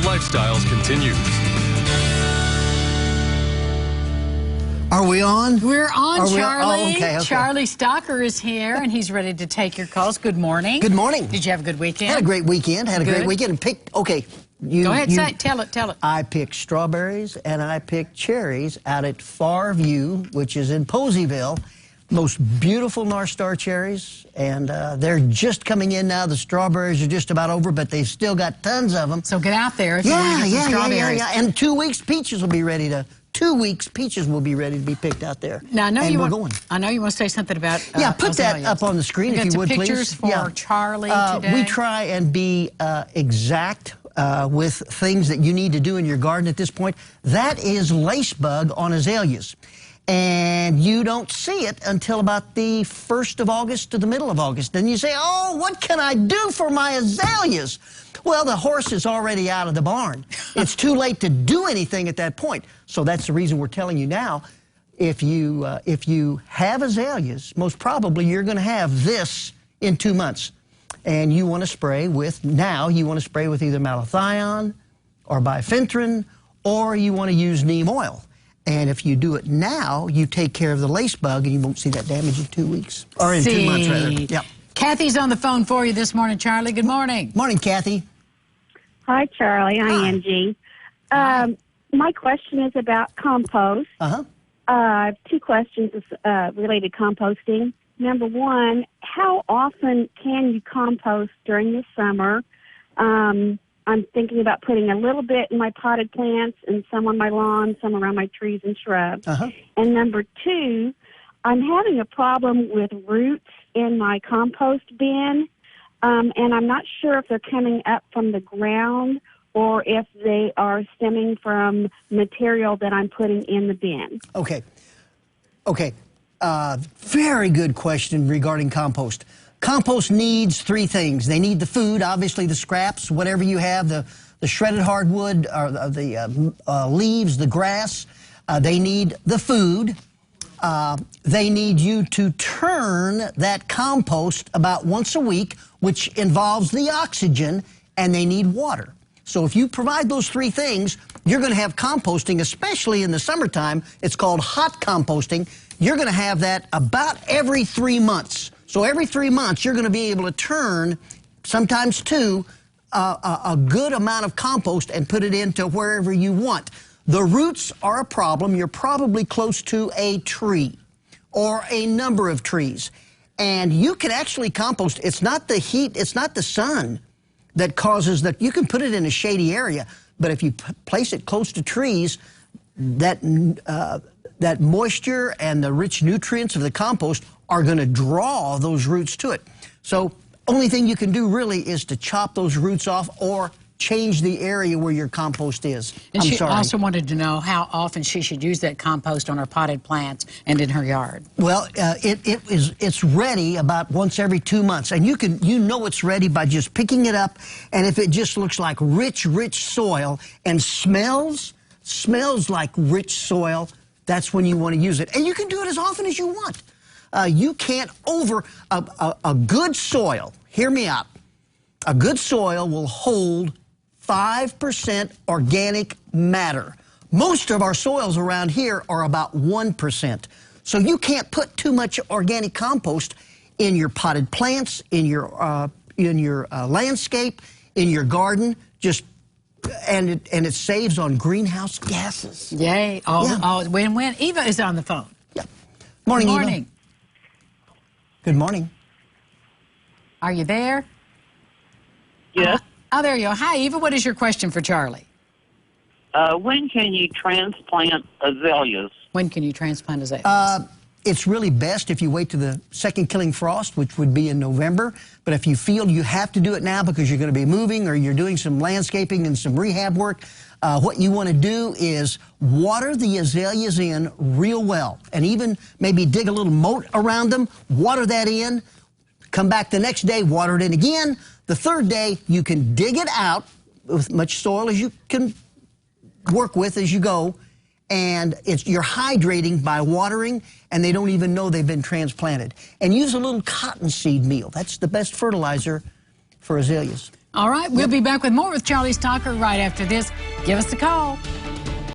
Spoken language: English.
Lifestyles continues. Are we on? We're on, Charlie. Oh, okay. Charlie Stalker is here, and he's ready to take your calls. Good morning. Good morning. Did you have a good weekend? Had a great weekend. And picked, okay. Go ahead, say it. Tell it. I picked strawberries and I picked cherries out at Farview, which is in Poseyville. Most beautiful North Star cherries, and they're just coming in now. The strawberries are just about over, but they've still got tons of them. So get out there if you want to get some strawberries. Yeah. And 2 weeks, peaches will be ready to... 2 weeks, peaches will be ready to be picked out there. Now, I know and you we're want. going. I know you want to say something about. Yeah, put Azaleas. that up on the screen if you would, please. Pictures for Charlie today. We try and be exact with things that you need to do in your garden at this point. That is lace bug on azaleas. And you don't see it until about the 1st of August to the middle of August. Then you say, oh, what can I do for my azaleas? Well, the horse is already out of the barn. It's too late to do anything at that point. So that's the reason we're telling you now, if you have azaleas, most probably you're going to have this in 2 months. And you want to spray with, you want to spray with either malathion or bifenthrin, or you want to use neem oil. And if you do it now, you take care of the lace bug, and you won't see that damage in 2 weeks. Or in 2 months, rather. Yep. Kathy's on the phone for you this morning, Charlie. Good morning. Morning, Kathy. Hi, Charlie. Hi, Angie. My question is about compost. I have 2 questions related to composting. Number 1, how often can you compost during the summer? I'm thinking about putting a little bit in my potted plants and some on my lawn, some around my trees and shrubs. And number 2, I'm having a problem with roots in my compost bin, and I'm not sure if they're coming up from the ground or if they are stemming from material that I'm putting in the bin. Okay. Very good question regarding compost. Compost needs 3 things. They need the food, obviously the scraps, whatever you have, the shredded hardwood, or the leaves, the grass. They need the food. They need you to turn that compost about once a week, which involves the oxygen, and they need water. So if you provide those 3 things, you're going to have composting, especially in the summertime. It's called hot composting. You're going to have that about every 3 months. So every 3 months, you're going to be able to turn, sometimes 2, a good amount of compost and put it into wherever you want. The roots are a problem. You're probably close to a tree or a number of trees. And you can actually compost. It's not the heat, it's not the sun that causes that. You can put it in a shady area, but if you place it close to trees, that moisture and the rich nutrients of the compost are going to draw those roots to it. So only thing you can do really is to chop those roots off or change the area where your compost is. And she also wanted to know how often she should use that compost on her potted plants and in her yard. Well, it's ready about once every 2 months, and you know it's ready by just picking it up, and if it just looks like rich soil and smells like rich soil, that's when you want to use it. And you can do it as often as you want. You can't a good soil, hear me out, a good soil will hold 5% organic matter. Most of our soils around here are about 1%. So you can't put too much organic compost in your potted plants, in your landscape, in your garden, and it saves on greenhouse gases. Yay. Oh, win-win. Eva is on the phone. Yeah. Morning, Good morning. Eva. Good morning. Are you there? Yes. Oh, there you go. Hi, Eva. What is your question for Charlie? When can you transplant azaleas? When can you transplant azaleas? It's really best if you wait to the second killing frost, which would be in November. But if you feel you have to do it now because you're going to be moving or you're doing some landscaping and some rehab work, what you want to do is water the azaleas in real well. And even maybe dig a little moat around them, water that in, come back the next day, water it in again. The 3rd day, you can dig it out with much soil as you can work with as you go. And you're hydrating by watering, and they don't even know they've been transplanted. And use a little cottonseed meal. That's the best fertilizer for azaleas. All right, we'll be back with more with Charlie's Talker right after this. Give us a call.